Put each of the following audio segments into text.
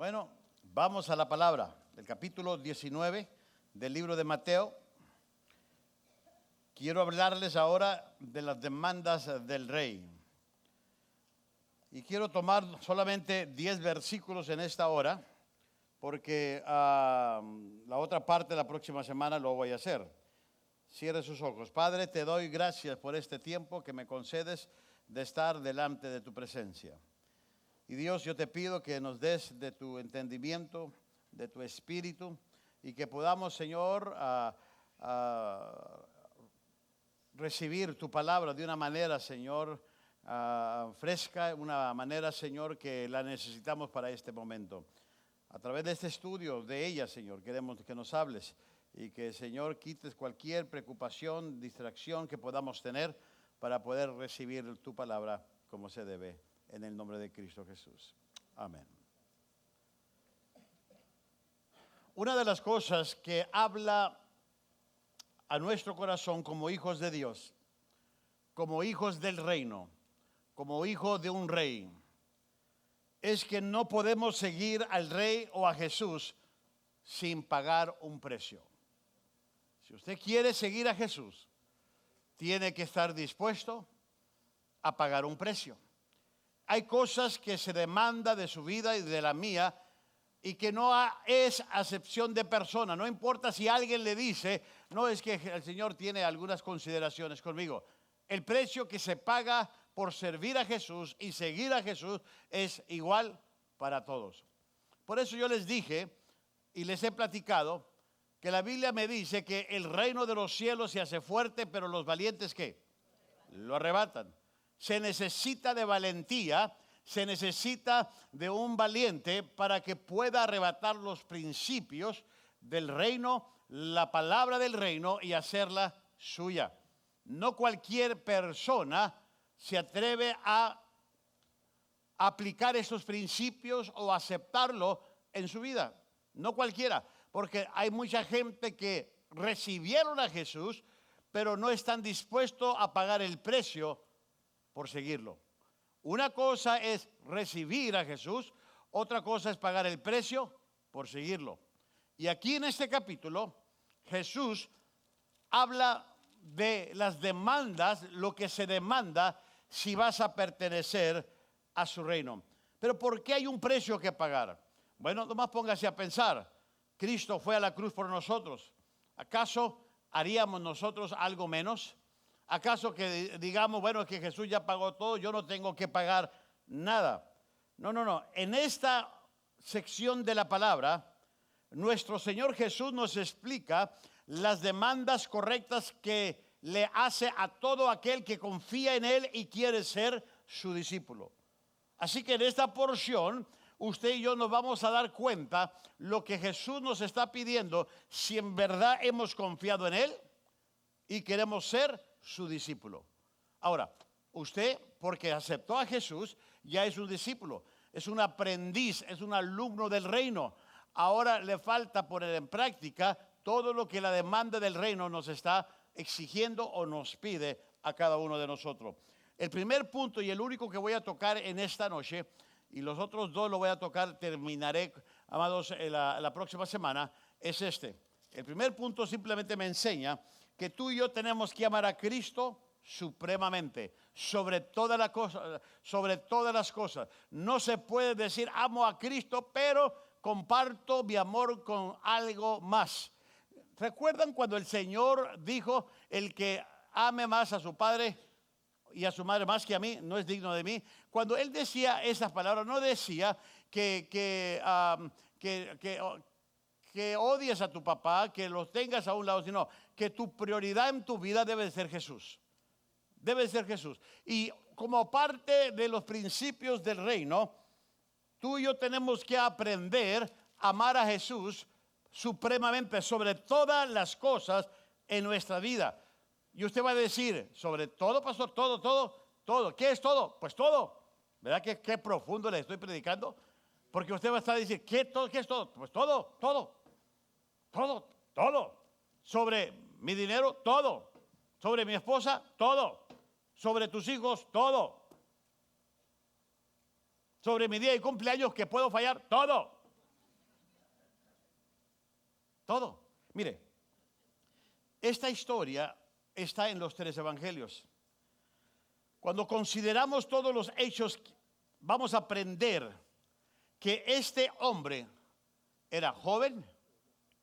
Bueno, vamos a la palabra, el capítulo 19 del libro de Mateo. Quiero hablarles ahora de las demandas del rey. Y quiero tomar solamente 10 versículos en esta hora, porque la otra parte la próxima semana lo voy a hacer. Cierre sus ojos. Padre, te doy gracias por este tiempo que me concedes de estar delante de tu presencia. Y Dios, yo te pido que nos des de tu entendimiento, de tu espíritu, y que podamos, Señor, recibir tu palabra de una manera, Señor, fresca, una manera, Señor, que la necesitamos para este momento. A través de este estudio de ella, Señor, queremos que nos hables y que, Señor, quites cualquier preocupación, distracción que podamos tener para poder recibir tu palabra como se debe. En el nombre de Cristo Jesús. Amén. Una de las cosas que habla a nuestro corazón como hijos de Dios, como hijos del reino, como hijos de un rey, es que no podemos seguir al rey o a Jesús sin pagar un precio. Si usted quiere seguir a Jesús, tiene que estar dispuesto a pagar un precio. Hay cosas que se demanda de su vida y de la mía y que no es acepción de persona. No importa si alguien le dice, no, es que el Señor tiene algunas consideraciones conmigo. El precio que se paga por servir a Jesús y seguir a Jesús es igual para todos. Por eso yo les dije y les he platicado que la Biblia me dice que el reino de los cielos se hace fuerte, pero los valientes, ¿qué? Lo arrebatan. Se necesita de valentía, se necesita de un valiente para que pueda arrebatar los principios del reino, la palabra del reino y hacerla suya. No cualquier persona se atreve a aplicar esos principios o aceptarlo en su vida. No cualquiera, porque hay mucha gente que recibieron a Jesús, pero no están dispuestos a pagar el precio por seguirlo. Una cosa es recibir a Jesús, otra cosa es pagar el precio por seguirlo. Y aquí en este capítulo, Jesús habla de las demandas, lo que se demanda si vas a pertenecer a su reino. Pero ¿por qué hay un precio que pagar? Bueno, nomás póngase a pensar. Cristo fue a la cruz por nosotros. ¿Acaso haríamos nosotros algo menos? ¿Acaso que digamos, bueno, es que Jesús ya pagó todo, yo no tengo que pagar nada? No. En esta sección de la palabra, nuestro Señor Jesús nos explica las demandas correctas que le hace a todo aquel que confía en Él y quiere ser su discípulo. Así que en esta porción, usted y yo nos vamos a dar cuenta lo que Jesús nos está pidiendo si en verdad hemos confiado en Él y queremos ser su discípulo. Ahora, usted, porque aceptó a Jesús, ya es un discípulo, es un aprendiz, es un alumno del reino. Ahora le falta poner en práctica todo lo que la demanda del reino nos está exigiendo o nos pide a cada uno de nosotros. El primer punto y el único que voy a tocar en esta noche, y los otros dos lo voy a tocar, terminaré, amados, la próxima semana, es este. El primer punto simplemente me enseña que tú y yo tenemos que amar a Cristo supremamente, sobre todas las cosas. No se puede decir amo a Cristo, pero comparto mi amor con algo más. ¿Recuerdan cuando el Señor dijo, el que ame más a su padre y a su madre más que a mí, no es digno de mí? Cuando Él decía esas palabras, no decía que odies a tu papá, que los tengas a un lado, sino que tu prioridad en tu vida debe ser Jesús. Debe ser Jesús. Y como parte de los principios del reino, tú y yo tenemos que aprender a amar a Jesús supremamente, sobre todas las cosas en nuestra vida. Y usted va a decir, sobre todo, pastor, todo. ¿Qué es todo? Pues todo. ¿Verdad que qué profundo le estoy predicando? Porque usted va a estar diciendo, ¿qué es todo? Pues todo. Sobre mi dinero, todo. Sobre mi esposa, todo. Sobre tus hijos, todo. Sobre mi día de cumpleaños que puedo fallar, todo. Todo. Mire, esta historia está en los 3 evangelios. Cuando consideramos todos los hechos, vamos a aprender que este hombre era joven,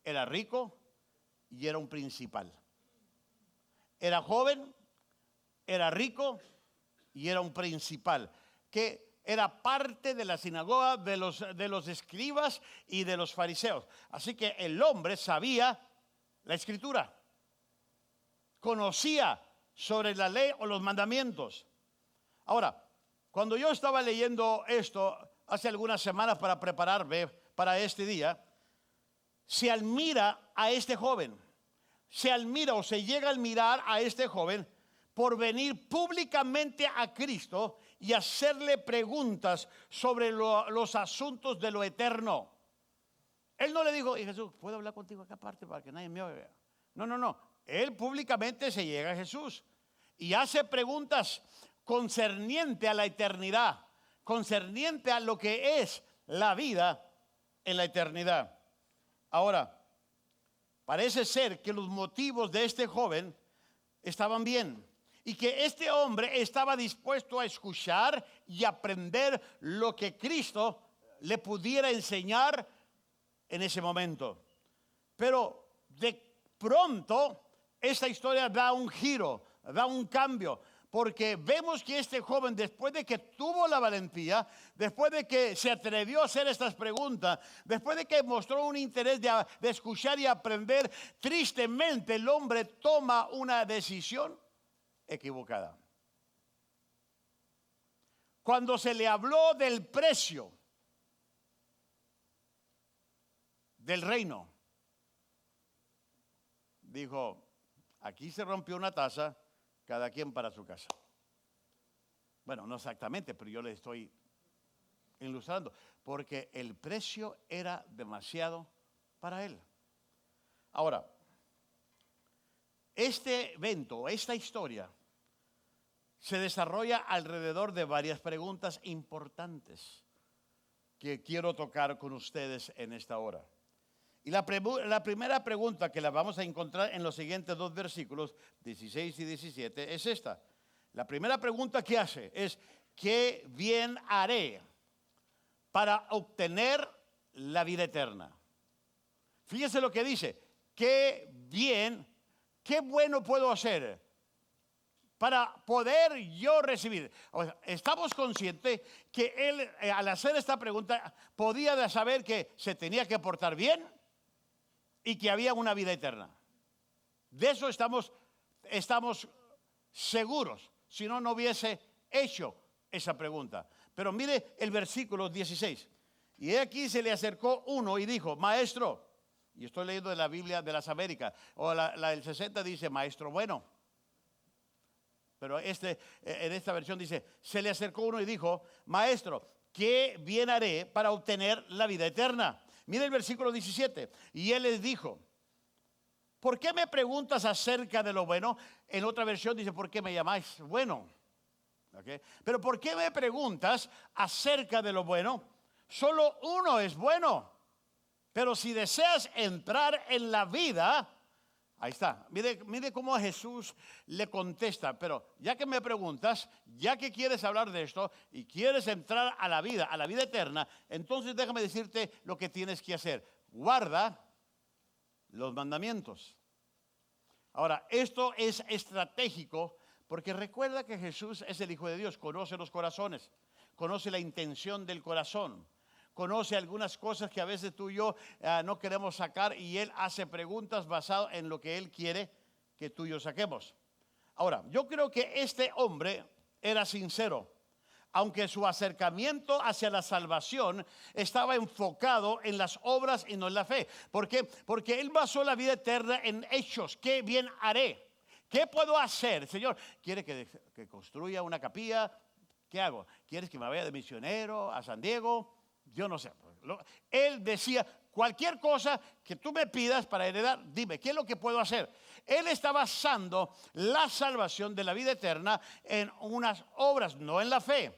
era rico y era un principal. Era joven, era rico y era un principal, que era parte de la sinagoga de los escribas y de los fariseos. Así que el hombre sabía la escritura, conocía sobre la ley o los mandamientos. Ahora, cuando yo estaba leyendo esto hace algunas semanas para prepararme para este día, se admira a este joven, se admira o se llega a admirar a este joven por venir públicamente a Cristo y hacerle preguntas sobre los asuntos de lo eterno. Él no le dijo, Jesús, ¿puedo hablar contigo acá aparte para que nadie me oiga? No. Él públicamente se llega a Jesús y hace preguntas concerniente a la eternidad, concerniente a lo que es la vida en la eternidad. Ahora, parece ser que los motivos de este joven estaban bien y que este hombre estaba dispuesto a escuchar y aprender lo que Cristo le pudiera enseñar en ese momento. Pero de pronto esta historia da un giro, da un cambio, porque vemos que este joven, después de que tuvo la valentía, después de que se atrevió a hacer estas preguntas, después de que mostró un interés de escuchar y aprender, tristemente el hombre toma una decisión equivocada. Cuando se le habló del precio del reino, dijo, aquí se rompió una taza, cada quien para su casa. Bueno, no exactamente, pero yo le estoy ilustrando, porque el precio era demasiado para él. Ahora, este evento, esta historia, se desarrolla alrededor de varias preguntas importantes que quiero tocar con ustedes en esta hora. Y la primera pregunta que la vamos a encontrar en los siguientes 2 versículos, 16 y 17, es esta. La primera pregunta que hace es, ¿qué bien haré para obtener la vida eterna? Fíjese lo que dice, ¿qué bueno puedo hacer para poder yo recibir? O sea, estamos conscientes que él, al hacer esta pregunta, podía saber que se tenía que portar bien y que había una vida eterna. De eso estamos seguros, si no, no hubiese hecho esa pregunta. Pero mire el versículo 16. Y aquí se le acercó uno y dijo, maestro, y estoy leyendo de la Biblia de las Américas, o la del 60 dice, maestro bueno. Pero en esta versión dice, se le acercó uno y dijo, maestro, ¿qué bien haré para obtener la vida eterna? Mira el versículo 17. Y él les dijo, ¿por qué me preguntas acerca de lo bueno? En otra versión dice, ¿por qué me llamáis bueno? ¿Okay? Pero ¿por qué me preguntas acerca de lo bueno? Solo uno es bueno. Pero si deseas entrar en la vida, ahí está. Mire cómo Jesús le contesta. Pero ya que me preguntas, ya que quieres hablar de esto y quieres entrar a la vida eterna, entonces déjame decirte lo que tienes que hacer. Guarda los mandamientos. Ahora, esto es estratégico porque recuerda que Jesús es el Hijo de Dios, conoce los corazones, conoce la intención del corazón. Conoce algunas cosas que a veces tú y yo no queremos sacar y Él hace preguntas basadas en lo que Él quiere que tú y yo saquemos. Ahora, yo creo que este hombre era sincero, aunque su acercamiento hacia la salvación estaba enfocado en las obras y no en la fe. ¿Por qué? Porque Él basó la vida eterna en hechos. ¿Qué bien haré? ¿Qué puedo hacer? Señor, ¿quiere que construya una capilla? ¿Qué hago? ¿Quieres que me vaya de misionero a San Diego? Yo no sé. Él decía, cualquier cosa que tú me pidas para heredar, dime, ¿qué es lo que puedo hacer? Él está basando la salvación de la vida eterna en unas obras, no en la fe.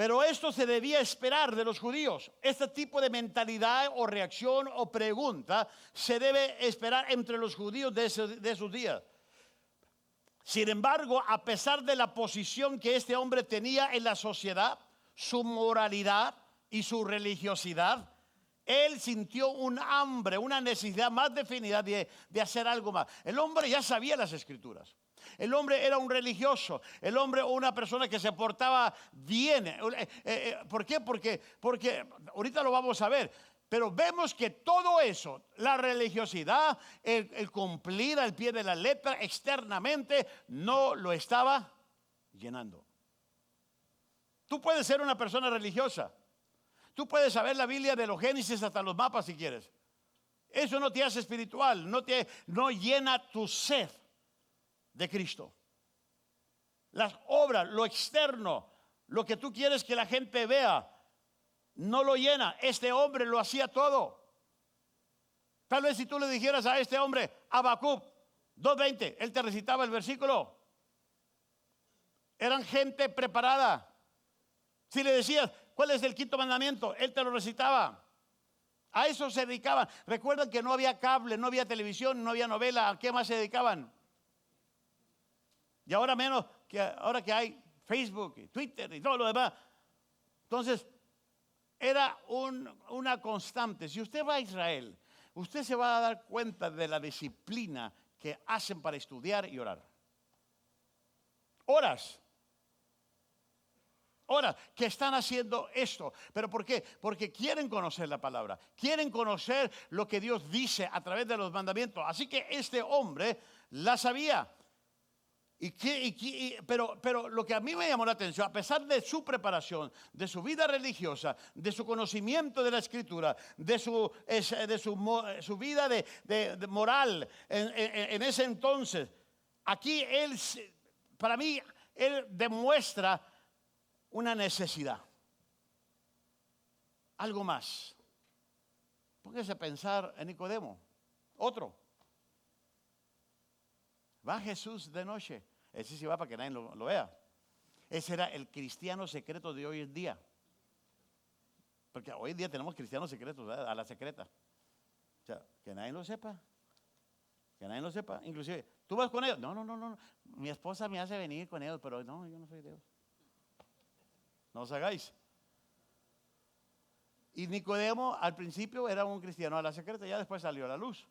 Pero esto se debía esperar de los judíos. Este tipo de mentalidad o reacción o pregunta se debe esperar entre los judíos de esos días. Sin embargo, a pesar de la posición que este hombre tenía en la sociedad, su moralidad y su religiosidad, él sintió un hambre, una necesidad más definida de hacer algo más. El hombre ya sabía las escrituras. El hombre era un religioso. El hombre una persona que se portaba bien. ¿Por qué? Porque ahorita lo vamos a ver. Pero vemos que todo eso, la religiosidad, el cumplir al pie de la letra externamente, no lo estaba llenando. Tú puedes ser una persona religiosa. Tú puedes saber la Biblia de los Génesis hasta los mapas si quieres. Eso no te hace espiritual, no llena tu sed de Cristo. Las obras, lo externo, lo que tú quieres que la gente vea, no lo llena. Este hombre lo hacía todo. Tal vez si tú le dijeras a este hombre, Habacuc 2:20, él te recitaba el versículo. Eran gente preparada. Si le decías, ¿cuál es el quinto mandamiento? Él te lo recitaba. A eso se dedicaban. Recuerdan que no había cable, no había televisión, no había novela. ¿A qué más se dedicaban? Y ahora menos, ahora que hay Facebook y Twitter y todo lo demás. Entonces, era una constante. Si usted va a Israel, usted se va a dar cuenta de la disciplina que hacen para estudiar y orar. Horas que están haciendo esto. ¿Pero por qué? Porque quieren conocer la palabra. Quieren conocer lo que Dios dice a través de los mandamientos. Así que este hombre la sabía. Pero lo que a mí me llamó la atención, a pesar de su preparación, de su vida religiosa, de su conocimiento de la Escritura, de su vida de moral en ese entonces, aquí él, para mí, él demuestra una necesidad. Algo más. Póngase a pensar en Nicodemo. Otro. Va Jesús de noche. Ese sí va para que nadie lo vea. Ese era el cristiano secreto de hoy en día. Porque hoy en día tenemos cristianos secretos, ¿verdad? A la secreta. O sea, que nadie lo sepa. Que nadie lo sepa. Inclusive, ¿tú vas con ellos? No. Mi esposa me hace venir con ellos, pero no, yo no soy de ellos. No os hagáis. Y Nicodemo al principio era un cristiano a la secreta, ya después salió a la luz.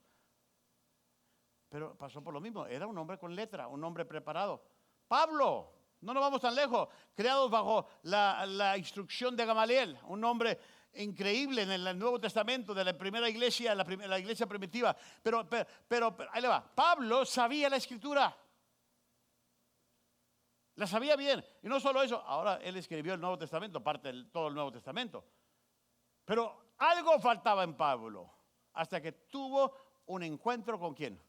Pero pasó por lo mismo, era un hombre con letra, un hombre preparado. Pablo, no nos vamos tan lejos, creados bajo la instrucción de Gamaliel, un hombre increíble en el Nuevo Testamento de la primera iglesia, la iglesia primitiva. Pero ahí le va, Pablo sabía la Escritura. La sabía bien. Y no solo eso, ahora él escribió el Nuevo Testamento, parte de todo el Nuevo Testamento. Pero algo faltaba en Pablo, hasta que tuvo un encuentro con ¿quién?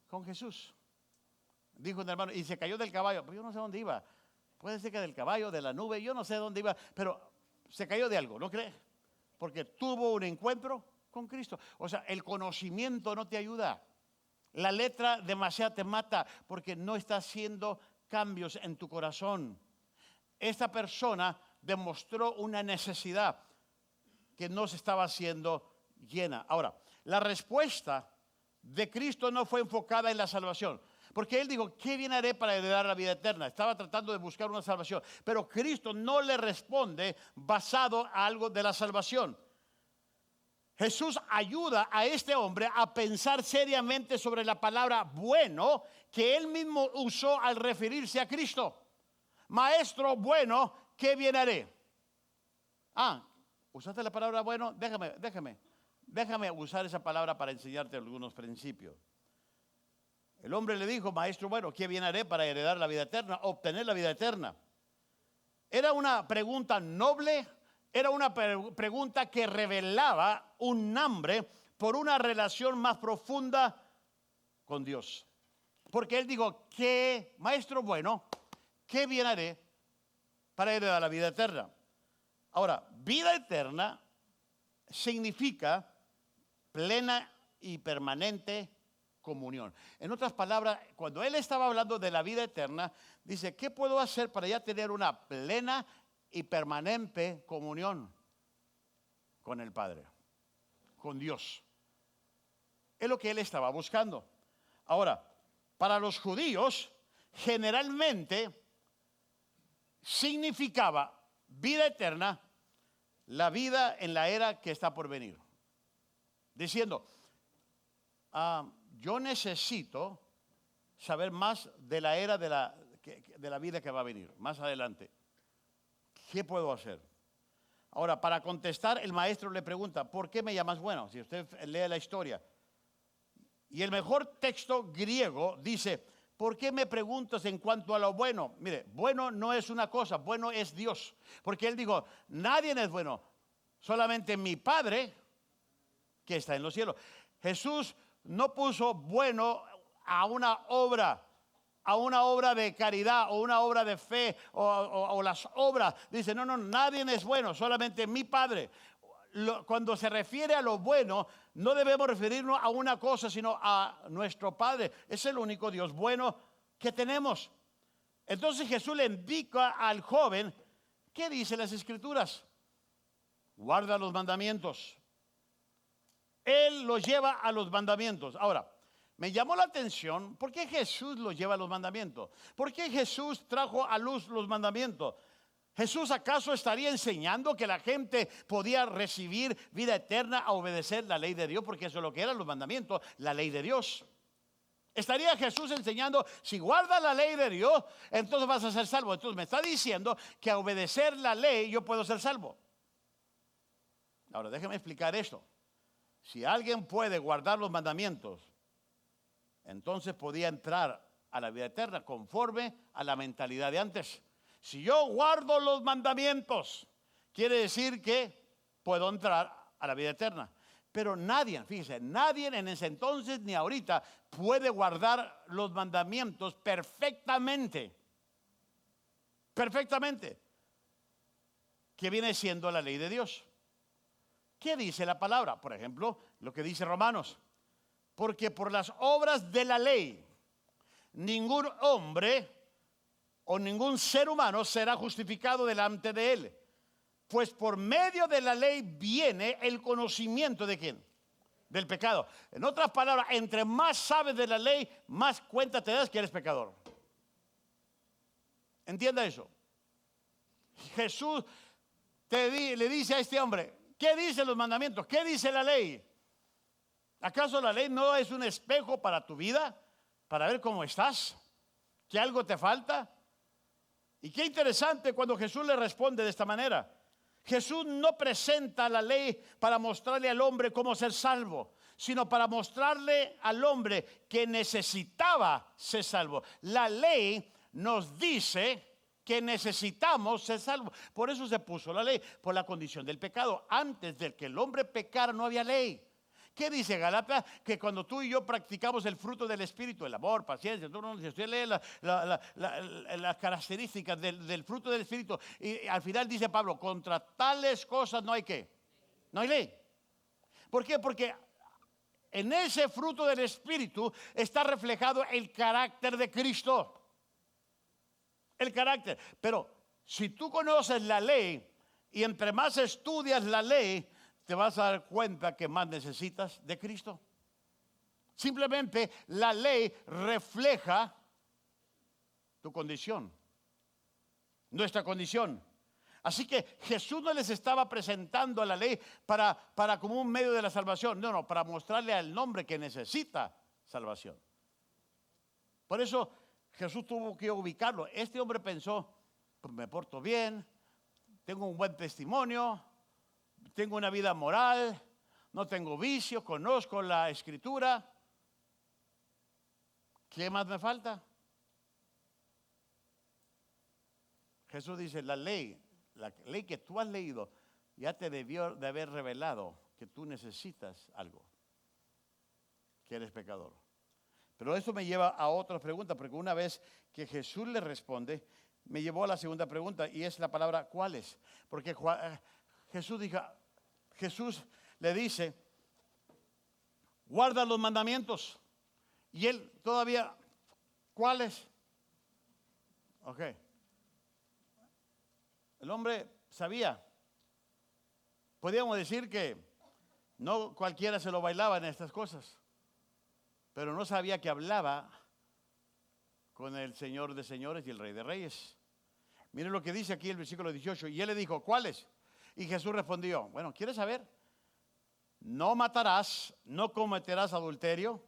Con Jesús. Dijo un hermano, y se cayó del caballo. Pues yo no sé dónde iba. Puede ser que del caballo, de la nube, yo no sé dónde iba, pero se cayó de algo, ¿no cree? Porque tuvo un encuentro con Cristo. O sea, el conocimiento no te ayuda. La letra demasiado te mata porque no está haciendo cambios en tu corazón. Esta persona demostró una necesidad que no se estaba haciendo llena. Ahora, la respuesta de Cristo no fue enfocada en la salvación, porque él dijo, ¿qué bien haré para heredar la vida eterna? Estaba tratando de buscar una salvación, pero Cristo no le responde basado a algo de la salvación. Jesús ayuda a este hombre a pensar seriamente sobre la palabra bueno que él mismo usó al referirse a Cristo. Maestro bueno, ¿qué bien haré? ¿Usaste la palabra bueno? Déjame usar esa palabra para enseñarte algunos principios. El hombre le dijo, maestro bueno, ¿qué bien haré para heredar la vida eterna, obtener la vida eterna? Era una pregunta noble. Era una pregunta que revelaba un hambre por una relación más profunda con Dios. Porque él dijo, maestro bueno, ¿qué bien haré para heredar la vida eterna? Ahora, vida eterna significa plena y permanente comunión. En otras palabras, cuando él estaba hablando de la vida eterna, dice, ¿qué puedo hacer para ya tener una plena y permanente comunión con el Padre, con Dios. Es lo que él estaba buscando. Ahora, para los judíos, generalmente significaba vida eterna, la vida en la era que está por venir. Diciendo, yo necesito saber más de la era de la vida que va a venir, más adelante. ¿Qué puedo hacer? Ahora, para contestar, el maestro le pregunta, ¿por qué me llamas bueno? Si usted lee la historia. Y el mejor texto griego dice, ¿por qué me preguntas en cuanto a lo bueno? Mire, bueno no es una cosa, bueno es Dios. Porque él dijo, nadie es bueno, solamente mi Padre que está en los cielos. Jesús no puso bueno a una obra de caridad o una obra de fe o las obras. Dice, no, nadie es bueno, solamente mi Padre. Cuando se refiere a lo bueno, no debemos referirnos a una cosa, sino a nuestro Padre. Es el único Dios bueno que tenemos. Entonces Jesús le indica al joven, ¿qué dice las Escrituras? Guarda los mandamientos. Él los lleva a los mandamientos. Ahora, me llamó la atención, ¿por qué Jesús los lleva a los mandamientos? ¿Por qué Jesús trajo a luz los mandamientos? ¿Jesús acaso estaría enseñando que la gente podía recibir vida eterna a obedecer la ley de Dios? Porque eso es lo que eran los mandamientos, la ley de Dios. ¿Estaría Jesús enseñando, si guardas la ley de Dios, entonces vas a ser salvo? Entonces me está diciendo que a obedecer la ley yo puedo ser salvo. Ahora déjeme explicar esto. Si alguien puede guardar los mandamientos, entonces podía entrar a la vida eterna conforme a la mentalidad de antes. Si yo guardo los mandamientos, quiere decir que puedo entrar a la vida eterna. Pero nadie, fíjese, nadie en ese entonces ni ahorita puede guardar los mandamientos perfectamente. Perfectamente. Que viene siendo la ley de Dios. ¿Qué dice la palabra? Por ejemplo, lo que dice Romanos. Porque por las obras de la ley, ningún hombre o ningún ser humano será justificado delante de él. Pues por medio de la ley viene el conocimiento de ¿quién? Del pecado. En otras palabras, entre más sabes de la ley, más cuenta te das que eres pecador. ¿Entienda eso? Jesús le dice a este hombre, ¿qué dicen los mandamientos? ¿Qué dice la ley? ¿Acaso la ley no es un espejo para tu vida? Para ver cómo estás, que algo te falta. Y qué interesante cuando Jesús le responde de esta manera. Jesús no presenta la ley para mostrarle al hombre cómo ser salvo, sino para mostrarle al hombre que necesitaba ser salvo. La ley nos dice que necesitamos ser salvos. Por eso se puso la ley, por la condición del pecado. Antes de que el hombre pecara no había ley. ¿Qué dice Gálatas? Que cuando tú y yo practicamos el fruto del Espíritu, el amor, paciencia, si usted lee las características del fruto del Espíritu, y al final dice Pablo, contra tales cosas no hay ¿qué? No hay ley. ¿Por qué? Porque en ese fruto del Espíritu está reflejado el carácter de Cristo. El carácter. Pero si tú conoces la ley y entre más estudias la ley, te vas a dar cuenta que más necesitas de Cristo. Simplemente la ley refleja tu condición, nuestra condición. Así que Jesús no les estaba presentando a la ley para como un medio de la salvación. No, para mostrarle al hombre que necesita salvación. Por eso Jesús tuvo que ubicarlo. Este hombre pensó, pues me porto bien, tengo un buen testimonio, tengo una vida moral, no tengo vicio, conozco la Escritura. ¿Qué más me falta? Jesús dice, la ley que tú has leído ya te debió de haber revelado que tú necesitas algo, que eres pecador. Pero eso me lleva a otra pregunta, porque una vez que Jesús le responde, me llevó a la segunda pregunta, y es la palabra ¿cuáles? Porque Jesús le dice, guarda los mandamientos. Y él todavía, ¿cuáles? Ok. El hombre sabía. Podríamos decir que no cualquiera se lo bailaba en estas cosas, pero no sabía que hablaba con el Señor de señores y el Rey de reyes. Miren lo que dice aquí el versículo 18. Y él le dijo, ¿cuáles? Y Jesús respondió, bueno, ¿quieres saber? No matarás, no cometerás adulterio,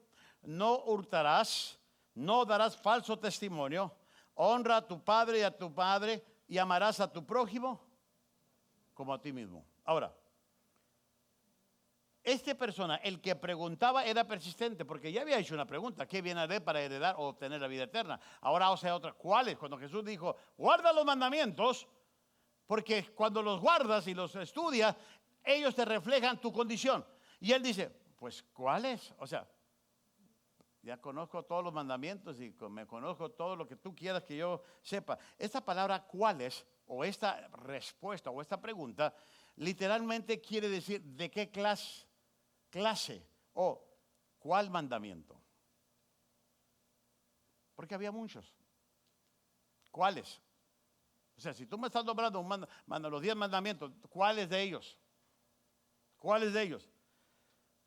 no hurtarás, no darás falso testimonio, honra a tu padre y a tu madre y amarás a tu prójimo como a ti mismo. Ahora, esta persona, el que preguntaba, era persistente porque ya había hecho una pregunta: ¿qué viene a ver para heredar o obtener la vida eterna? Ahora, o sea, otra, ¿cuáles? Cuando Jesús dijo, guarda los mandamientos, porque cuando los guardas y los estudias, ellos te reflejan tu condición. Y él dice, pues, ¿cuáles? O sea, ya conozco todos los mandamientos y me conozco todo lo que tú quieras que yo sepa. Esta palabra ¿cuáles? O esta respuesta o esta pregunta literalmente quiere decir ¿de qué clase o cuál mandamiento? Porque había muchos. ¿Cuáles? O sea, si tú me estás nombrando los 10 mandamientos, ¿cuáles de ellos? ¿Cuáles de ellos?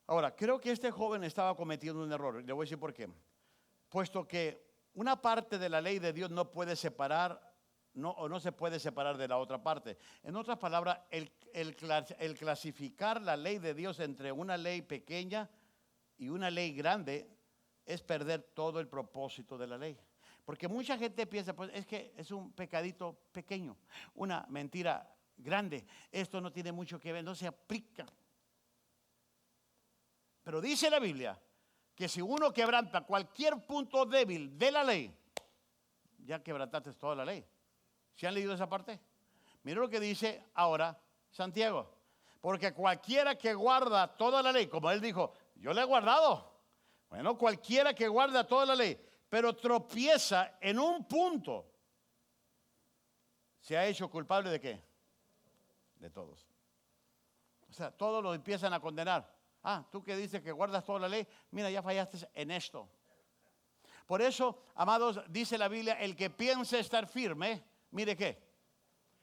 Ahora, creo que este joven estaba cometiendo un error. Le voy a decir por qué. Puesto que una parte de la ley de Dios no puede separar, no se puede separar de la otra parte. En otras palabras, el clasificar la ley de Dios entre una ley pequeña y una ley grande es perder todo el propósito de la ley. Porque mucha gente piensa, pues es que es un pecadito pequeño, una mentira grande. Esto no tiene mucho que ver, no se aplica. Pero dice la Biblia que si uno quebranta cualquier punto débil de la ley, ya quebrantaste toda la ley. ¿Se han leído esa parte? Mira lo que dice ahora Santiago. Porque cualquiera que guarda toda la ley, como él dijo, yo la he guardado. Bueno, cualquiera que guarda toda la ley, pero tropieza en un punto, ¿se ha hecho culpable de qué? De todos. O sea, todos lo empiezan a condenar. Ah, tú que dices que guardas toda la ley, mira, ya fallaste en esto. Por eso, amados, dice la Biblia, el que piense estar firme, mire qué,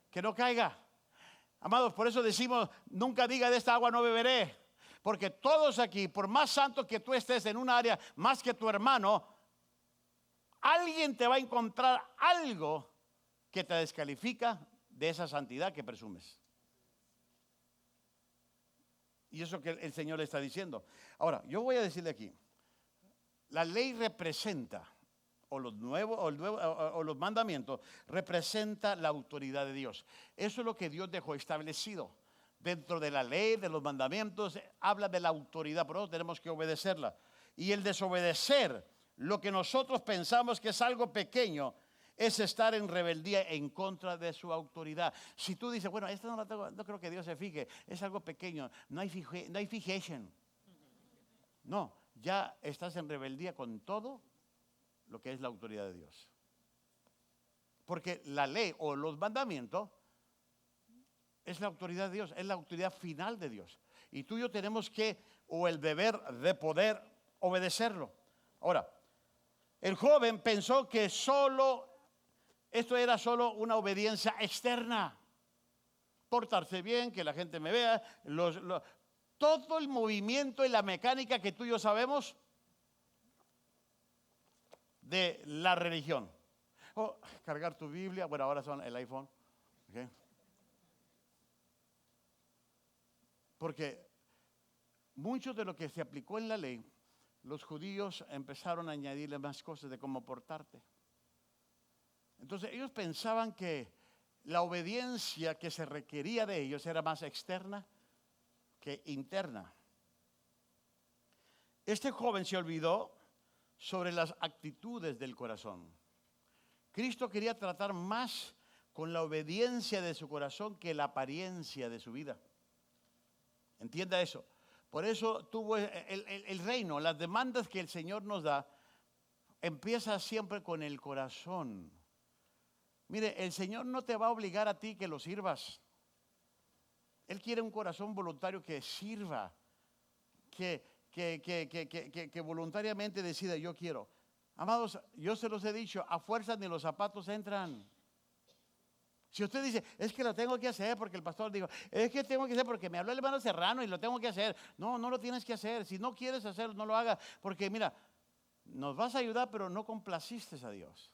que no caiga. Amados, por eso decimos, nunca diga de esta agua no beberé. Porque todos aquí, por más santo que tú estés en un área, más que tu hermano, alguien te va a encontrar algo que te descalifica de esa santidad que presumes. Y eso que el Señor le está diciendo. Ahora, yo voy a decirle aquí, la ley representa, o los mandamientos, representa la autoridad de Dios. Eso es lo que Dios dejó establecido. Dentro de la ley, de los mandamientos, habla de la autoridad, por eso tenemos que obedecerla. Y el desobedecer lo que nosotros pensamos que es algo pequeño, es estar en rebeldía en contra de su autoridad. Si tú dices, bueno, esto no creo que Dios se fije, es algo pequeño, no hay fijación. No, ya estás en rebeldía con todo lo que es la autoridad de Dios. Porque la ley o los mandamientos es la autoridad de Dios, es la autoridad final de Dios. Y tú y yo tenemos que, o el deber de poder obedecerlo. Ahora, el joven pensó que esto era solo una obediencia externa. Portarse bien, que la gente me vea. Todo el movimiento y la mecánica que tú y yo sabemos de la religión. Cargar tu Biblia, bueno, ahora son el iPhone. ¿Okay? Porque mucho de lo que se aplicó en la ley, los judíos empezaron a añadirle más cosas de cómo portarte. Entonces ellos pensaban que la obediencia que se requería de ellos era más externa que interna. Este joven se olvidó sobre las actitudes del corazón. Cristo quería tratar más con la obediencia de su corazón que la apariencia de su vida. Entienda eso. Por eso tuvo el reino, las demandas que el Señor nos da, empieza siempre con el corazón. Mire, el Señor no te va a obligar a ti que lo sirvas. Él quiere un corazón voluntario que sirva, que voluntariamente decida, yo quiero. Amados, yo se los he dicho, a fuerza ni los zapatos entran. Si usted dice, es que lo tengo que hacer porque el pastor dijo, es que tengo que hacer porque me habló el hermano Serrano y lo tengo que hacer. No, no lo tienes que hacer. Si no quieres hacerlo, no lo hagas. Porque mira, nos vas a ayudar, pero no complaciste a Dios.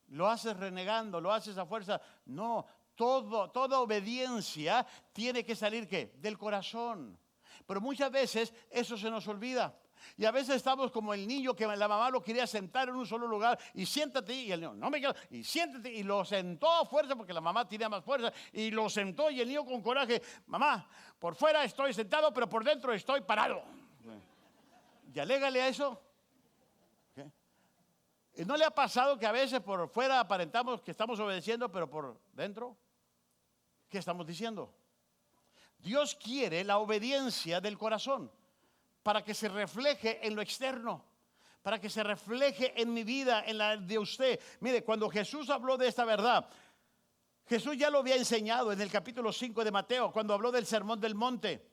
Lo haces renegando, lo haces a fuerza. No, toda obediencia tiene que salir, ¿qué? Del corazón. Pero muchas veces eso se nos olvida. Y a veces estamos como el niño que la mamá lo quería sentar en un solo lugar y siéntate, y el niño, no me quiero, y siéntate, y lo sentó a fuerza porque la mamá tenía más fuerza, y lo sentó y el niño con coraje, mamá, por fuera estoy sentado, pero por dentro estoy parado. Y alégale a eso. ¿Qué? ¿Y no le ha pasado que a veces por fuera aparentamos que estamos obedeciendo, pero por dentro, qué estamos diciendo? Dios quiere la obediencia del corazón para que se refleje en lo externo, para que se refleje en mi vida, en la de usted. Mire, cuando Jesús habló de esta verdad, Jesús ya lo había enseñado en el capítulo 5 de Mateo, cuando habló del Sermón del Monte.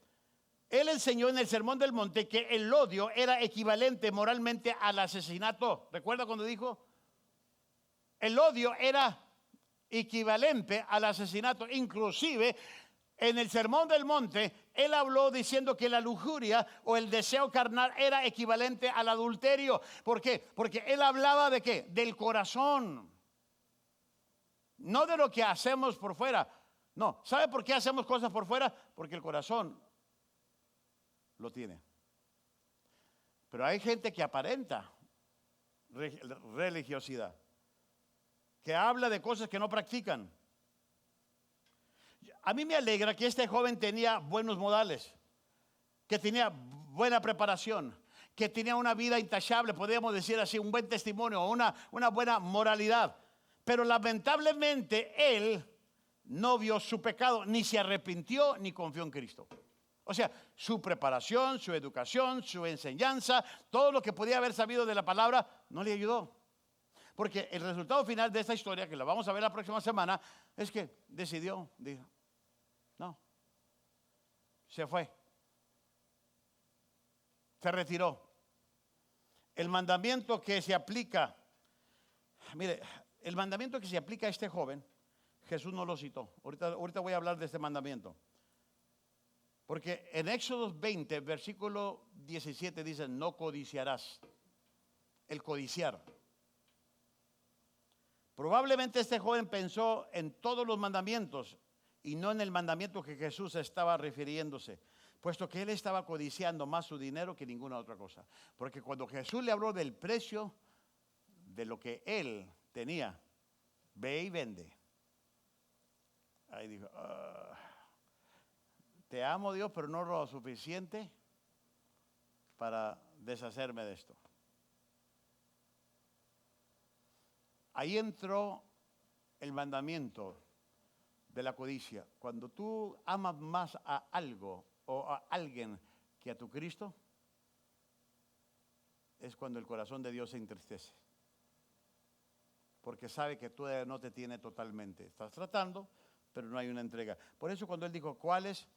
Él enseñó en el Sermón del Monte que el odio era equivalente moralmente al asesinato. ¿Recuerda cuando dijo? El odio era equivalente al asesinato. Inclusive, en el Sermón del Monte, él habló diciendo que la lujuria o el deseo carnal era equivalente al adulterio. ¿Por qué? Porque él hablaba de ¿qué? Del corazón. No de lo que hacemos por fuera. No, ¿sabe por qué hacemos cosas por fuera? Porque el corazón lo tiene. Pero hay gente que aparenta religiosidad, que habla de cosas que no practican. A mí me alegra que este joven tenía buenos modales, que tenía buena preparación, que tenía una vida intachable, podríamos decir así, un buen testimonio, una buena moralidad. Pero lamentablemente él no vio su pecado, ni se arrepintió, ni confió en Cristo. O sea, su preparación, su educación, su enseñanza, todo lo que podía haber sabido de la palabra, no le ayudó. Porque el resultado final de esta historia, que la vamos a ver la próxima semana, es que decidió, dijo, no, se fue, se retiró. El mandamiento que se aplica, mire, el mandamiento que se aplica a este joven, Jesús no lo citó. Ahorita voy a hablar de este mandamiento. Porque en Éxodo 20, versículo 17 dice, no codiciarás. El codiciar. Probablemente este joven pensó en todos los mandamientos y no en el mandamiento que Jesús estaba refiriéndose, puesto que él estaba codiciando más su dinero que ninguna otra cosa. Porque cuando Jesús le habló del precio de lo que él tenía, ve y vende. Ahí dijo, te amo Dios, pero no lo suficiente para deshacerme de esto. Ahí entró el mandamiento de la codicia. Cuando tú amas más a algo o a alguien que a tu Cristo, es cuando el corazón de Dios se entristece. Porque sabe que tú no te tiene totalmente. Estás tratando, pero no hay una entrega. Por eso cuando él dijo, ¿cuáles?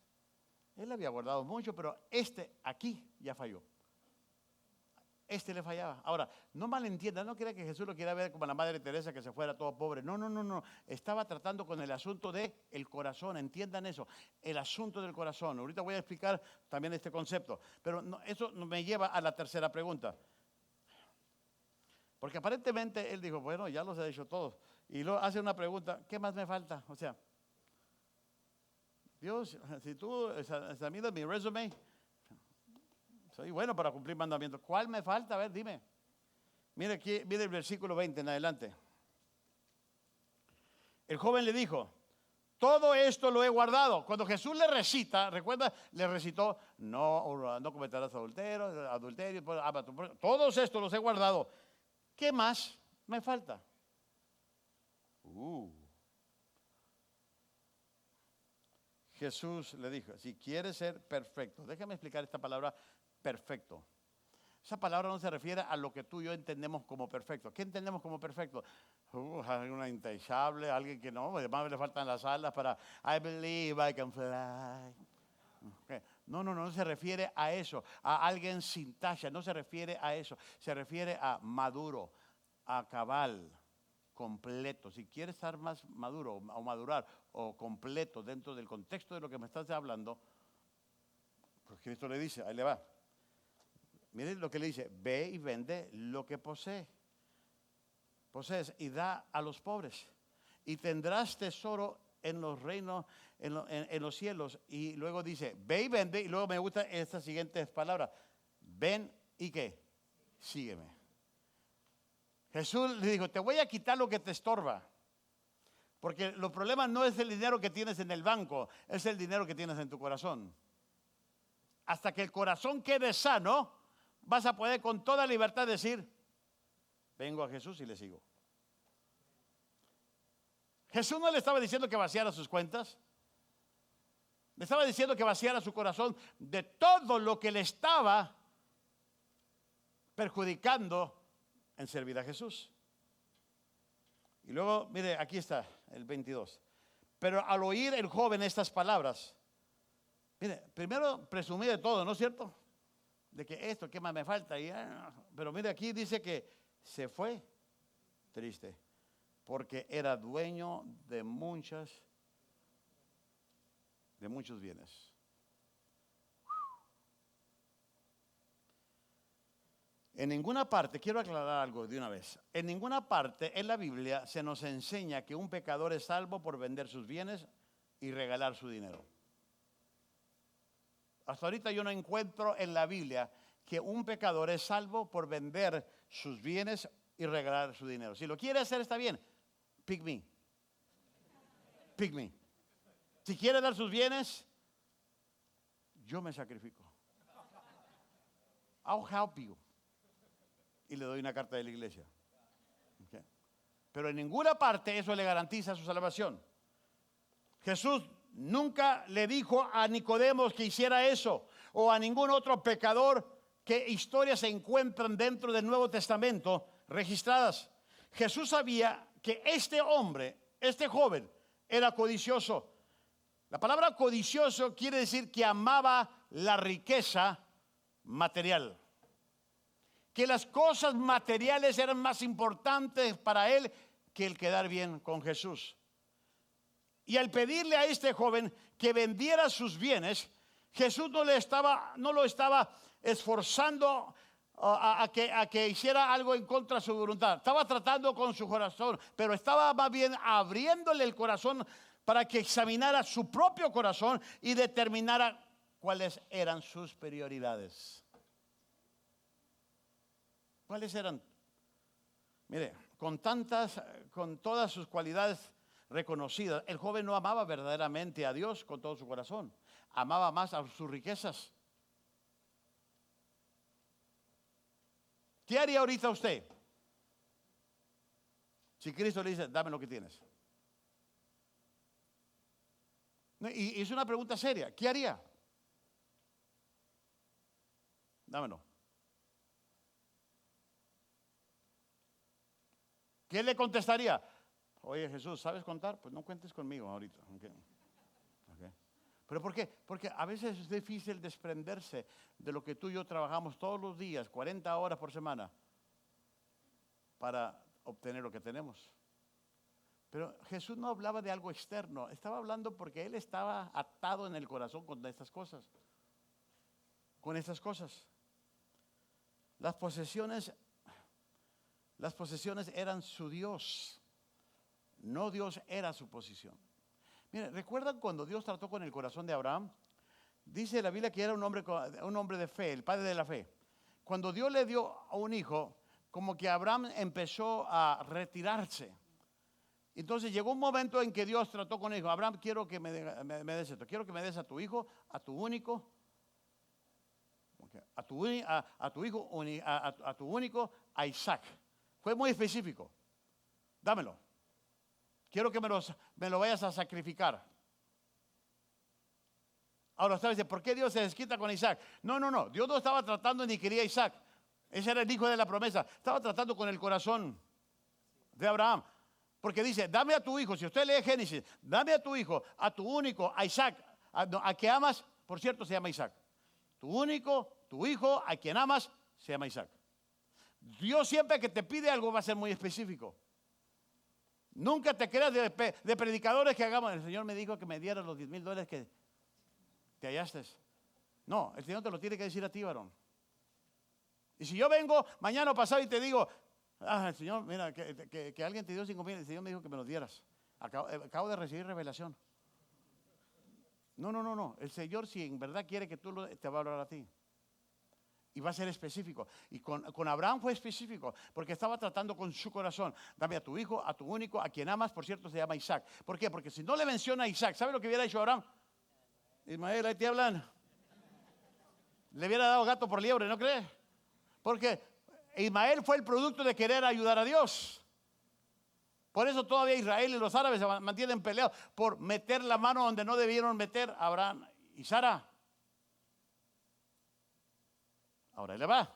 Él había guardado mucho, pero este aquí ya falló. Este le fallaba. Ahora, no malentienda, no crea que Jesús lo quiera ver como la Madre Teresa que se fuera todo pobre. No, no, no, no. Estaba tratando con el asunto del corazón. Entiendan eso, el asunto del corazón. Ahorita voy a explicar también este concepto. Pero no, eso me lleva a la tercera pregunta. Porque aparentemente él dijo, bueno, ya los he dicho todos. Y luego hace una pregunta, ¿qué más me falta? O sea, Dios, si tú examinas mi resumen, soy bueno para cumplir mandamientos. ¿Cuál me falta? A ver, dime. Mire aquí, mire el versículo 20 en adelante. El joven le dijo, todo esto lo he guardado. Cuando Jesús le recita, recuerda, le recitó, no cometerás adulterio, todos estos los he guardado. ¿Qué más me falta? Jesús le dijo, si quieres ser perfecto, déjame explicar esta palabra perfecto. Esa palabra no se refiere a lo que tú y yo entendemos como perfecto. ¿Qué entendemos como perfecto? Alguien intachable, alguien que no, además le faltan las alas para I believe I can fly. Okay. No se refiere a eso, a alguien sin tacha, no se refiere a eso, se refiere a maduro, a cabal, completo. Si quieres estar más maduro o madurar o completo dentro del contexto de lo que me estás hablando, pues Cristo le dice, ahí le va. Miren lo que le dice, ve y vende lo que posees y da a los pobres y tendrás tesoro en los reinos, en los cielos. Y luego dice, ve y vende, y luego me gustan estas siguientes palabras, ven y ¿qué? Sígueme. Jesús le dijo, te voy a quitar lo que te estorba, porque los problemas no es el dinero que tienes en el banco, es el dinero que tienes en tu corazón. Hasta que el corazón quede sano, vas a poder con toda libertad decir, vengo a Jesús y le sigo. Jesús no le estaba diciendo que vaciara sus cuentas. Le estaba diciendo que vaciara su corazón de todo lo que le estaba perjudicando en servir a Jesús. Y luego, mire, aquí está el 22. Pero al oír el joven estas palabras, mire, primero presumí de todo, ¿no es cierto? De que esto, ¿qué más me falta? Pero mire, aquí dice que se fue triste, porque era dueño de muchos bienes. En ninguna parte, quiero aclarar algo de una vez, en ninguna parte en la Biblia se nos enseña que un pecador es salvo por vender sus bienes y regalar su dinero. Hasta ahorita yo no encuentro en la Biblia que un pecador es salvo por vender sus bienes y regalar su dinero. Si lo quiere hacer está bien, pick me. Pick me. Si quiere dar sus bienes, yo me sacrifico. I'll help you. Y le doy una carta de la iglesia. Okay. Pero en ninguna parte eso le garantiza su salvación. Jesús nunca le dijo a Nicodemos que hiciera eso, o a ningún otro pecador, que historias se encuentran dentro del Nuevo Testamento registradas. Jesús sabía que este hombre, este joven, era codicioso. La palabra codicioso quiere decir que amaba la riqueza material, que las cosas materiales eran más importantes para él que el quedar bien con Jesús. Y al pedirle a este joven que vendiera sus bienes, Jesús no lo estaba esforzando a que hiciera algo en contra de su voluntad. Estaba tratando con su corazón, pero estaba más bien abriéndole el corazón para que examinara su propio corazón y determinara cuáles eran sus prioridades. ¿Cuáles eran? Mire, con todas sus cualidades reconocidas, el joven no amaba verdaderamente a Dios con todo su corazón. Amaba más a sus riquezas. ¿Qué haría ahorita usted si Cristo le dice, dame lo que tienes? Y es una pregunta seria. ¿Qué haría? Dámelo. ¿Qué le contestaría? Oye, Jesús, ¿sabes contar? Pues no cuentes conmigo ahorita. Okay. ¿Pero por qué? Porque a veces es difícil desprenderse de lo que tú y yo trabajamos todos los días, 40 horas por semana, para obtener lo que tenemos. Pero Jesús no hablaba de algo externo, estaba hablando porque Él estaba atado en el corazón con estas cosas. Con estas cosas. Las posesiones eran su Dios. No Dios era su posición. Miren, ¿recuerdan cuando Dios trató con el corazón de Abraham? Dice la Biblia que era un hombre de fe, el padre de la fe. Cuando Dios le dio a un hijo, como que Abraham empezó a retirarse. Entonces llegó un momento en que Dios trató con él. Dijo, Abraham, quiero que me des esto. Quiero que me des a tu hijo, a tu único, a tu único, a Isaac. Fue muy específico. Dámelo. Quiero que me lo vayas a sacrificar. Ahora usted dice, ¿por qué Dios se desquita con Isaac? No. Dios no estaba tratando ni quería a Isaac. Ese era el hijo de la promesa. Estaba tratando con el corazón de Abraham. Porque dice, dame a tu hijo. Si usted lee Génesis, dame a tu hijo, a tu único, a Isaac, a que amas. Por cierto, se llama Isaac. Tu único, tu hijo, a quien amas, se llama Isaac. Dios siempre que te pide algo va a ser muy específico. Nunca te creas de predicadores que hagamos. El Señor me dijo que me diera los $10,000 que te hallaste. No, el Señor te lo tiene que decir a ti, varón. Y si yo vengo mañana o pasado y te digo, el Señor, mira, que alguien te dio 5,000, el Señor me dijo que me los dieras. Acabo de recibir revelación. No. El Señor, si en verdad quiere que tú te va a hablar a ti. Y va a ser específico. Y con Abraham fue específico, porque estaba tratando con su corazón. Dame a tu hijo, a tu único, a quien amas, por cierto, se llama Isaac. ¿Por qué? Porque si no le menciona a Isaac, ¿sabe lo que hubiera hecho Abraham? Ismael, ahí te hablan. Le hubiera dado gato por liebre, ¿no crees? Porque Ismael fue el producto de querer ayudar a Dios. Por eso todavía Israel y los árabes se mantienen peleados por meter la mano donde no debieron meter Abraham y Sara. Ahora ahí le va.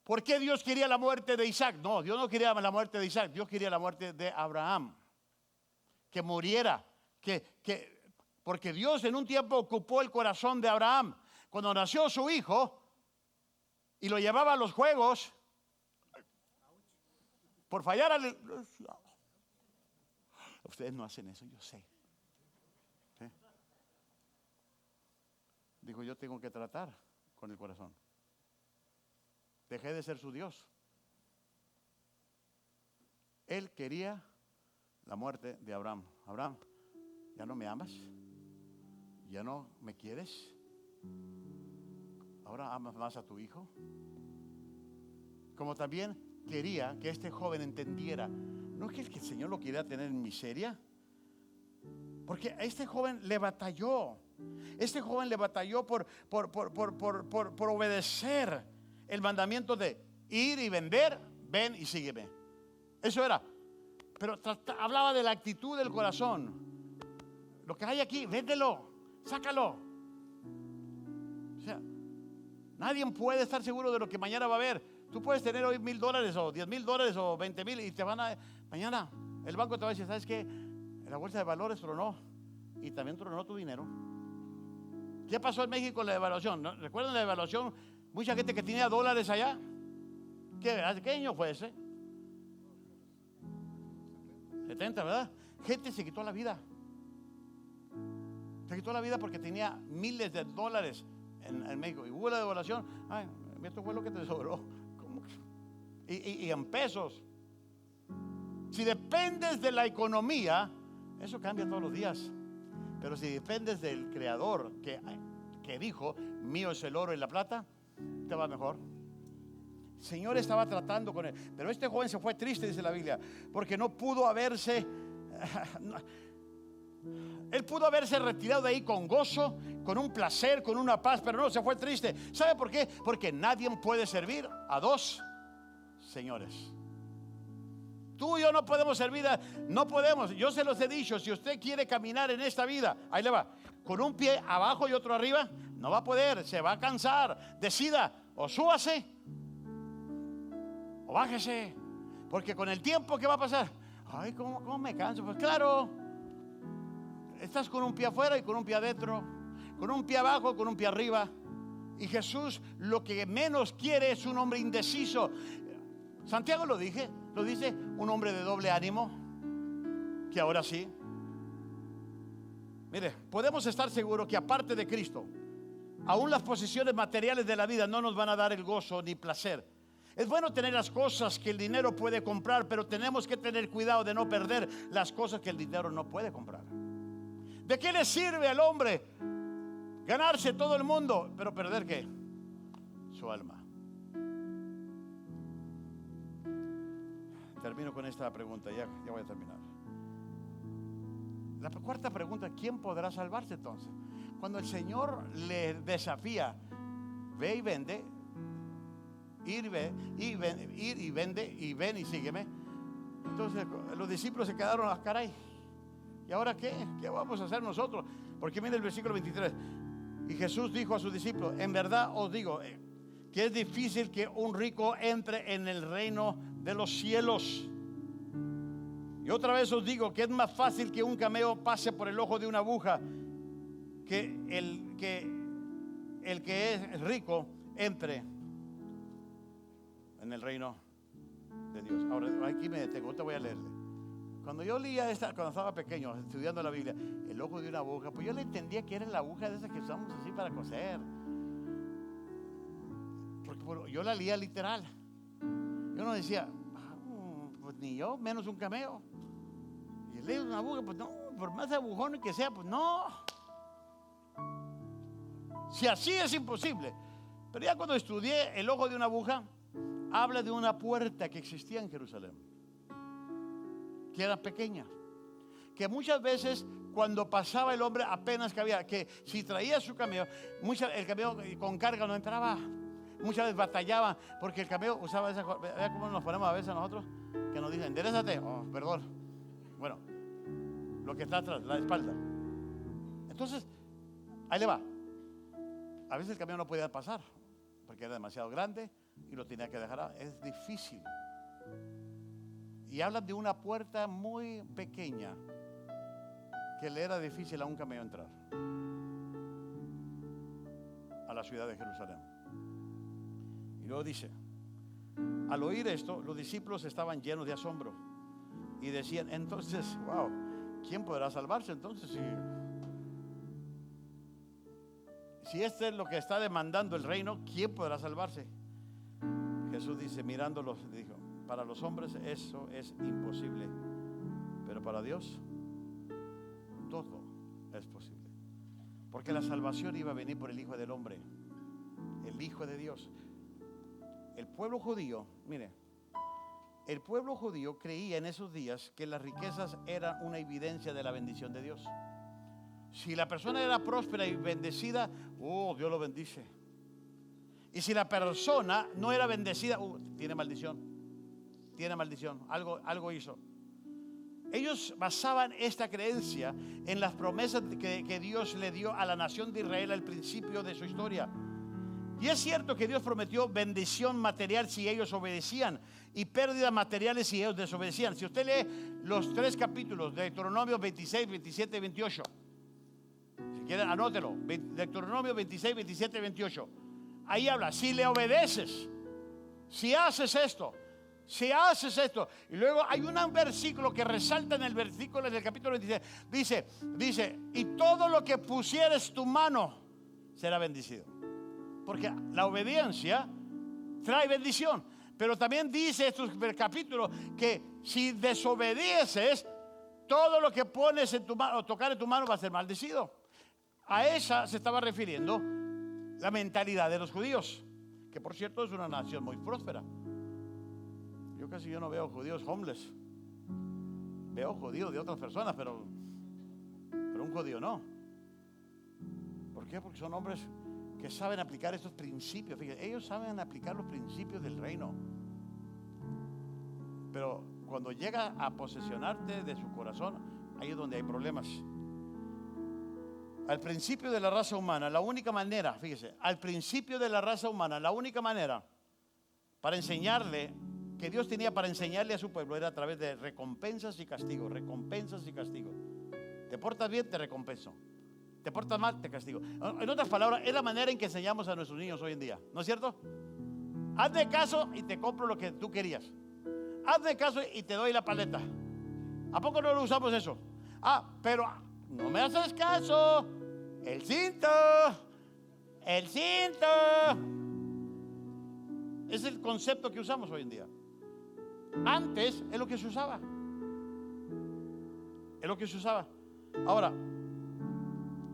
¿Por qué Dios quería la muerte de Isaac? No, Dios no quería la muerte de Isaac. Dios quería la muerte de Abraham. Que muriera. Porque Dios en un tiempo ocupó el corazón de Abraham. Cuando nació su hijo y lo llevaba a los juegos, por fallar al... Ustedes no hacen eso, yo sé. ¿Sí? Dijo, yo tengo que tratar con el corazón. Dejé de ser su Dios. Él quería la muerte de Abraham. Abraham, ¿ya no me amas? ¿Ya no me quieres? ¿Ahora amas más a tu hijo? Como también quería que este joven entendiera, no es que el Señor lo quería tener en miseria, porque a este joven le batalló. Este joven le batalló por obedecer el mandamiento de ir y vender, ven y sígueme. Eso era. Pero hablaba de la actitud del corazón. Lo que hay aquí, véndelo, sácalo. O sea, nadie puede estar seguro de lo que mañana va a haber. Tú puedes tener hoy $1,000 o $10,000 o 20,000 y te van a... Mañana el banco te va a decir, ¿sabes qué? La bolsa de valores tronó y también tronó tu dinero. ¿Qué pasó en México con la devaluación? ¿No? ¿Recuerdan la devaluación? Mucha gente que tenía dólares allá. ¿Qué año fue ese? 70, ¿verdad? Gente se quitó la vida. Se quitó la vida porque tenía miles de dólares en México. Y hubo la devaluación. Ay, esto fue lo que te sobró. ¿Cómo que? Y en pesos. Si dependes de la economía, eso cambia todos los días. Pero si dependes del Creador que dijo, mío es el oro y la plata, te va mejor. El Señor estaba tratando con él. Pero este joven se fue triste, dice la Biblia, porque no pudo haberse... Él pudo haberse retirado de ahí con gozo, con un placer, con una paz, pero no, se fue triste. ¿Sabe por qué? Porque nadie puede servir a dos señores. Tú y yo no podemos servir no podemos. Yo se los he dicho, si usted quiere caminar en esta vida, ahí le va, con un pie abajo y otro arriba, no va a poder, se va a cansar. Decida, o súbase o bájese, porque con el tiempo, ¿qué va a pasar? Ay, ¿cómo me canso? Pues claro, estás con un pie afuera y con un pie adentro, con un pie abajo, con un pie arriba. Y Jesús lo que menos quiere es un hombre indeciso. Santiago lo dice, un hombre de doble ánimo, que ahora sí. Mire, podemos estar seguros que aparte de Cristo, aún las posiciones materiales de la vida no nos van a dar el gozo ni placer. Es bueno tener las cosas que el dinero puede comprar, pero tenemos que tener cuidado de no perder las cosas que el dinero no puede comprar. ¿De qué le sirve al hombre ganarse todo el mundo, pero perder qué? Su alma. Termino con esta pregunta, ya voy a terminar. La cuarta pregunta, ¿quién podrá salvarse entonces? Cuando el Señor le desafía, ve y vende, ir y vende y ven y sígueme. Entonces los discípulos se quedaron, caray, ¿y ahora qué? ¿Qué vamos a hacer nosotros? Porque mire el versículo 23. Y Jesús dijo a sus discípulos, en verdad os digo que es difícil que un rico entre en el reino de los cielos. Y otra vez os digo que es más fácil que un camello pase por el ojo de una aguja que el que es rico entre en el reino de Dios. Ahora aquí me detengo, te voy a leerle. Cuando yo leía cuando estaba pequeño, estudiando la Biblia, el ojo de una aguja, pues yo le entendía que era la aguja de esas que usamos así para coser. Porque bueno, yo la leía literal. Yo no decía, pues ni yo, menos un cameo. Y leo una aguja, pues no, por más agujón que sea, pues no. Si así es imposible. Pero ya cuando estudié el ojo de una aguja, habla de una puerta que existía en Jerusalén, que era pequeña, que muchas veces cuando pasaba el hombre apenas cabía, que si traía su cameo, el cameo con carga no entraba, muchas veces batallaba, porque el cameo usaba esa, vea cómo nos ponemos a veces nosotros, que nos dicen, enderezate, perdón, bueno, lo que está atrás, la espalda. Entonces, ahí le va, a veces el cameo no podía pasar, porque era demasiado grande y lo tenía que dejar, es difícil. Y hablan de una puerta muy pequeña que le era difícil a un cameo entrar a la ciudad de Jerusalén. Y luego dice, al oír esto, los discípulos estaban llenos de asombro y decían, entonces, wow, ¿quién podrá salvarse entonces? Si este es lo que está demandando el reino, ¿quién podrá salvarse? Jesús dice, mirándolos, dijo, para los hombres eso es imposible, pero para Dios todo es posible. Porque la salvación iba a venir por el Hijo del Hombre, el Hijo de Dios. El pueblo judío, mire, el pueblo judío creía en esos días que las riquezas eran una evidencia de la bendición de Dios. Si la persona era próspera y bendecida, Dios lo bendice. Y si la persona no era bendecida, tiene maldición. Tiene maldición, algo hizo. Ellos basaban esta creencia en las promesas que Dios le dio a la nación de Israel al principio de su historia. Y es cierto que Dios prometió bendición material si ellos obedecían y pérdidas materiales si ellos desobedecían. Si usted lee los 3 capítulos de Deuteronomio 26, 27 y 28, si quieren anótelo, Deuteronomio 26, 27 y 28, ahí habla, si le obedeces, si haces esto, y luego hay un versículo que resalta en el versículo del capítulo 26, dice, y todo lo que pusieres tu mano será bendecido. Porque la obediencia trae bendición. Pero también dice estos capítulos que si desobedeces, todo lo que pones en tu mano o tocar en tu mano va a ser maldecido. A esa se estaba refiriendo la mentalidad de los judíos, que por cierto es una nación muy próspera. Yo no veo judíos homeless. Veo judíos de otras personas, pero un judío no. ¿Por qué? Porque son hombres que saben aplicar estos principios. Fíjense, ellos saben aplicar los principios del reino. Pero cuando llega a posesionarte de su corazón, ahí es donde hay problemas. Al principio de la raza humana, la única manera, fíjese, al principio de la raza humana, la única manera para enseñarle que Dios tenía para enseñarle a su pueblo era a través de recompensas y castigos, recompensas y castigos. Te portas bien, te recompenso. Te portas mal, te castigo. En otras palabras, es la manera en que enseñamos a nuestros niños hoy en día, ¿no es cierto? Hazme caso y te compro lo que tú querías. Hazme caso y te doy la paleta. ¿A poco no lo usamos eso? Pero no me haces caso. El cinto. Es el concepto que usamos hoy en día. Antes es lo que se usaba. Ahora,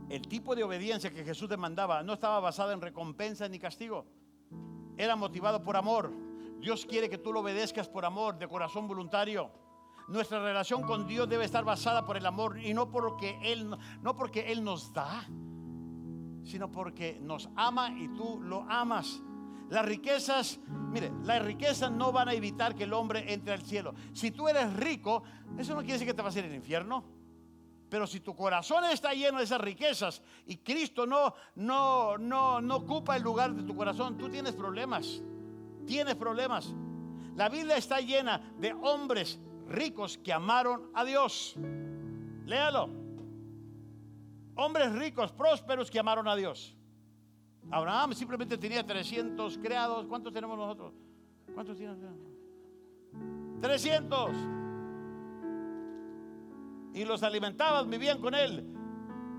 el tipo de obediencia que Jesús demandaba no estaba basado en recompensa ni castigo. Era motivado por amor. Dios quiere que tú lo obedezcas por amor, de corazón voluntario. Nuestra relación con Dios debe estar basada por el amor y no porque Él nos da, sino porque nos ama y tú lo amas. Las riquezas no van a evitar que el hombre entre al cielo. Si tú eres rico, eso no quiere decir que te vas a ir al infierno. Pero si tu corazón está lleno de esas riquezas y Cristo no ocupa el lugar de tu corazón, tú tienes problemas. La Biblia está llena de hombres ricos que amaron a Dios. Léalo. Hombres ricos, prósperos que amaron a Dios. Abraham simplemente tenía 300 criados. ¿Cuántos tenemos nosotros? ¿Cuántos tienen? 300. y los alimentaban, vivían con él.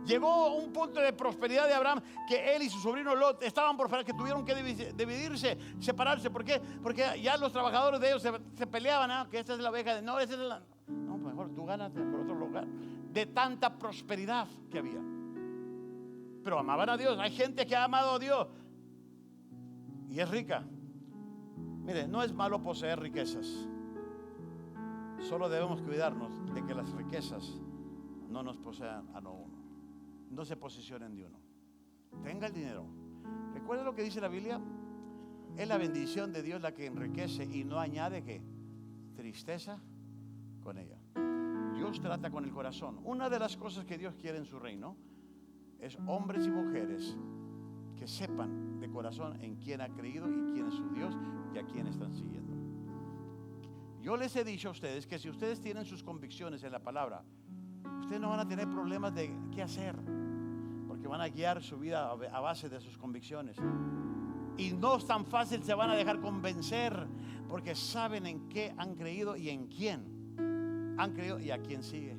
Llegó un punto de prosperidad de Abraham que él y su sobrino Lot estaban por fuera, que tuvieron que dividirse, separarse. ¿Por qué? Porque ya los trabajadores de ellos se peleaban, ¿ah? Que esta es la oveja, no, esta es la... No, pues mejor tú gánate por otro lugar. De tanta prosperidad que había. Pero amaban a Dios. Hay gente que ha amado a Dios y es rica. Mire, no es malo poseer riquezas. Solo debemos cuidarnos de que las riquezas no nos posean a uno. No se posicionen de uno. Tenga el dinero. Recuerda lo que dice la Biblia. Es la bendición de Dios la que enriquece y no añade ¿qué? Tristeza con ella. Dios trata con el corazón. Una de las cosas que Dios quiere en su reino es hombres y mujeres que sepan de corazón en quién ha creído y quién es su Dios y a quién están siguiendo. Yo les he dicho a ustedes que si ustedes tienen sus convicciones en la palabra, ustedes no van a tener problemas de qué hacer, porque van a guiar su vida a base de sus convicciones. Y no es tan fácil, se van a dejar convencer, porque saben en qué han creído y en quién han creído y a quién sigue.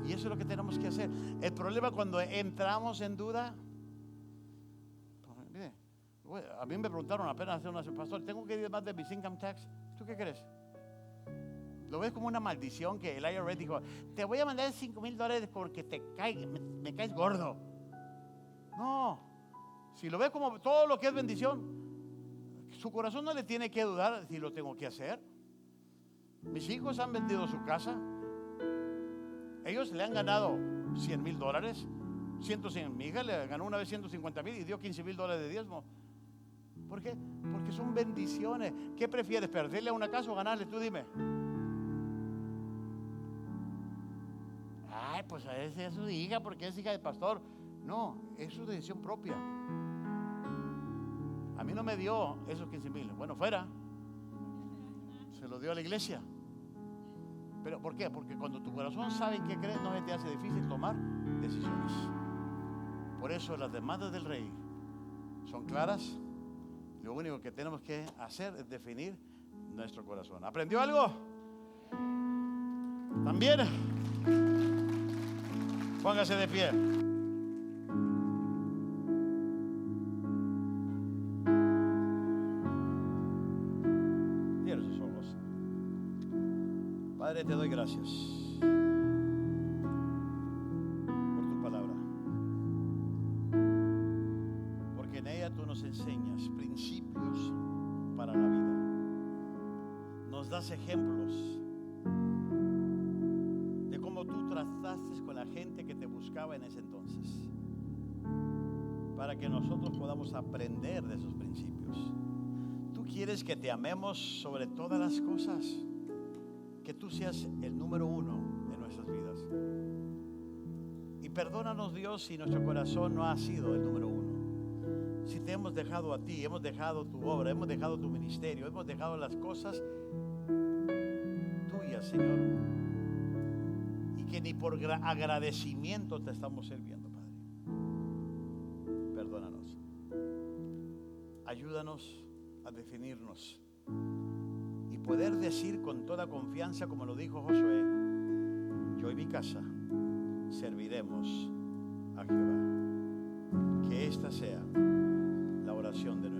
Y eso es lo que tenemos que hacer. El problema cuando entramos en duda, mire, a mí me preguntaron apenas hace unas, pastor, ¿tengo que ir más de mis income tax? ¿Tú qué crees? ¿Lo ves como una maldición que el IRS dijo, te voy a mandar $5,000 porque me caes gordo? No, si lo ves como todo lo que es bendición, su corazón no le tiene que dudar si lo tengo que hacer. Mis hijos han vendido su casa. Ellos le han ganado $100,000, 100. Mi hija le ganó una vez 150,000 y dio $15,000 de diezmo. ¿Por qué? Porque son bendiciones. ¿Qué prefieres, perderle a una casa o ganarle? Tú dime. Ay, pues a esa es su hija porque es hija del pastor. No, es su decisión propia. A mí no me dio esos 15,000. Bueno, fuera. Se lo dio a la iglesia. ¿Pero por qué? Porque cuando tu corazón sabe en qué crees, no se te hace difícil tomar decisiones. Por eso las demandas del rey son claras. Lo único que tenemos que hacer es definir nuestro corazón. ¿Aprendió algo? También. Póngase de pie. Cierre sus ojos. Padre, te doy gracias por tu palabra, porque en ella tú nos enseñas principios para la vida. Nos das ejemplos de cómo tú trataste con la gente que te buscaba en ese entonces, para que nosotros podamos aprender de esos principios. Tú quieres que te amemos sobre todas las cosas, que tú seas el número uno en nuestras vidas. Y perdónanos, Dios, si nuestro corazón no ha sido el número uno. Si te hemos dejado a ti, hemos dejado tu obra, hemos dejado tu ministerio, hemos dejado las cosas tuyas, Señor, y que ni por agradecimiento te estamos sirviendo, Padre. Perdónanos. Ayúdanos a definirnos y poder decir con toda confianza, como lo dijo Josué, yo y mi casa serviremos a Jehová. Que esta sea la oración de